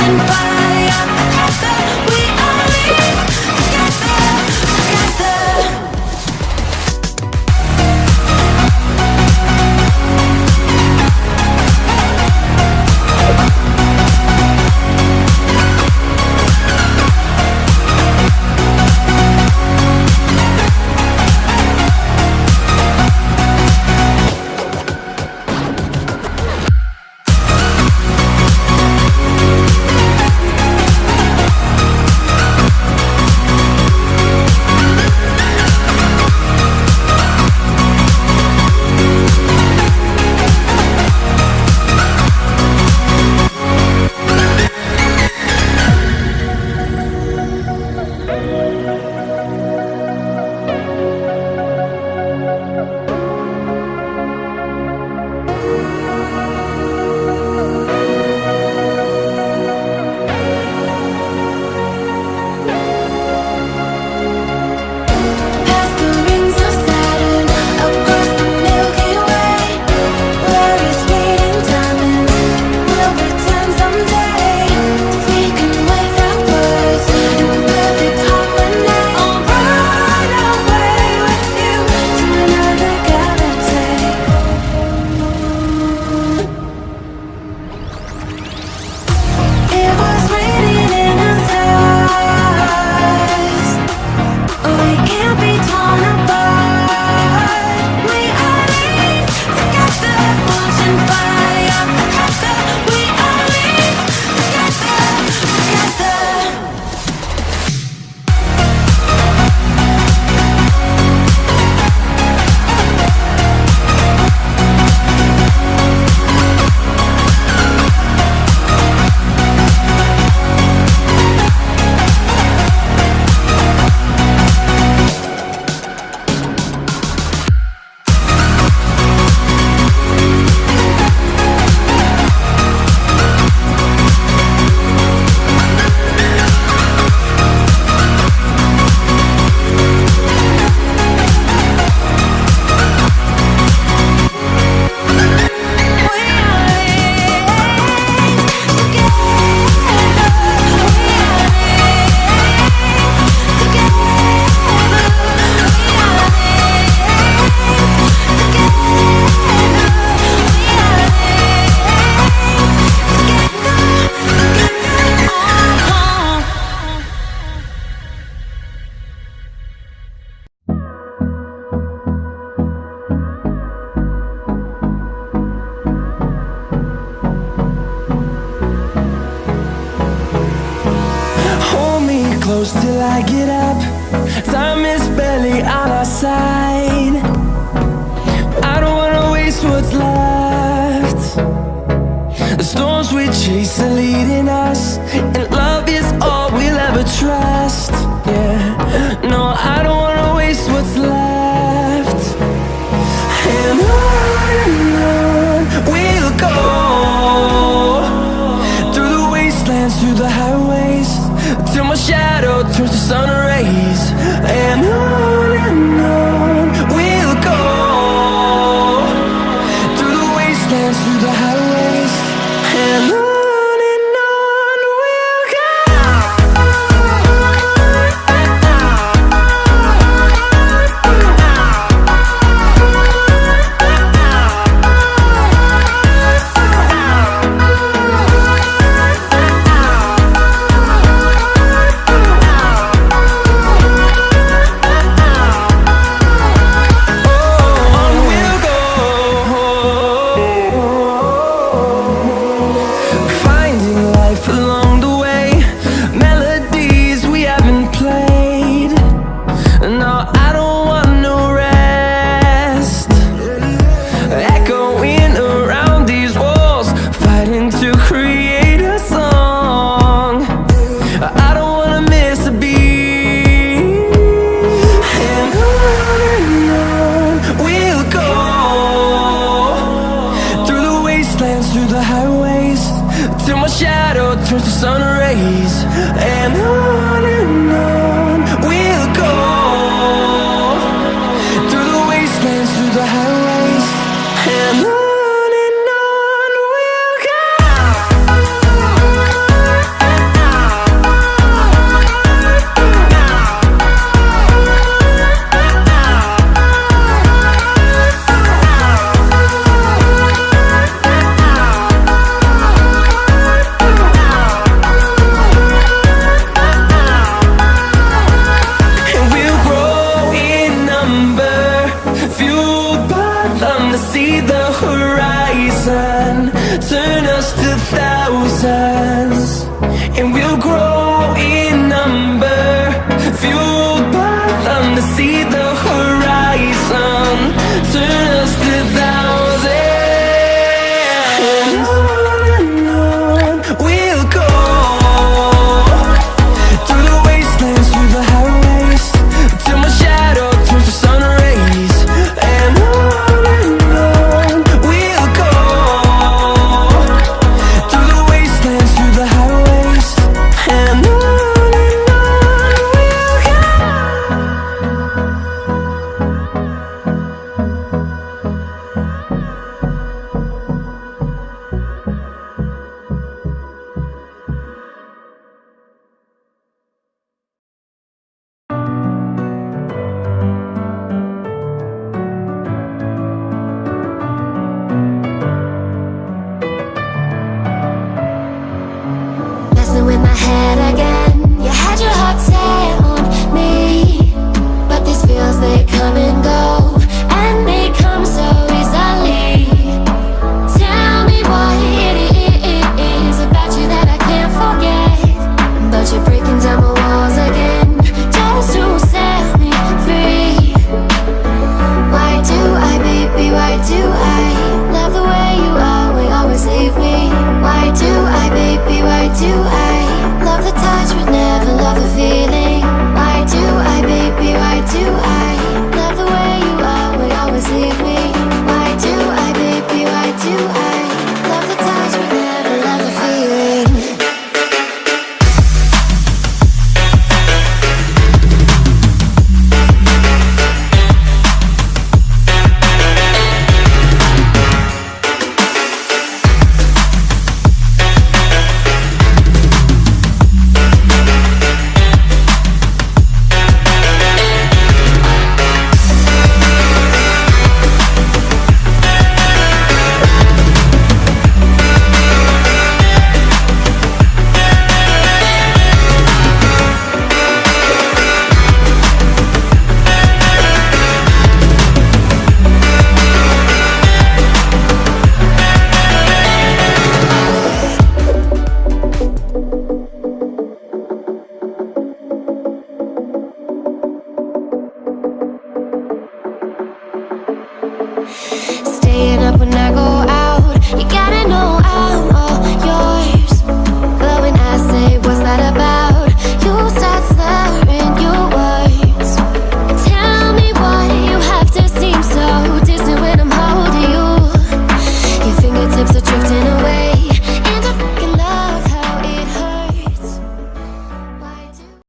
forging fire forever. We are linked together, together. Close till I get up. Time is barely on our side. I don't wanna waste what's left. The storms we chase are leading us, and love is all we'll ever trust. Yeah, no, I don't wanna waste what's left. And on we'll go, through the wastelands, through the highways, till my shadow turns to sun rays. And on we'll go, through the wastelands, through the highways, and on we'll go. Turns to sun rays, and on we'll go, through the wastelands, through the highways, and on we'll go.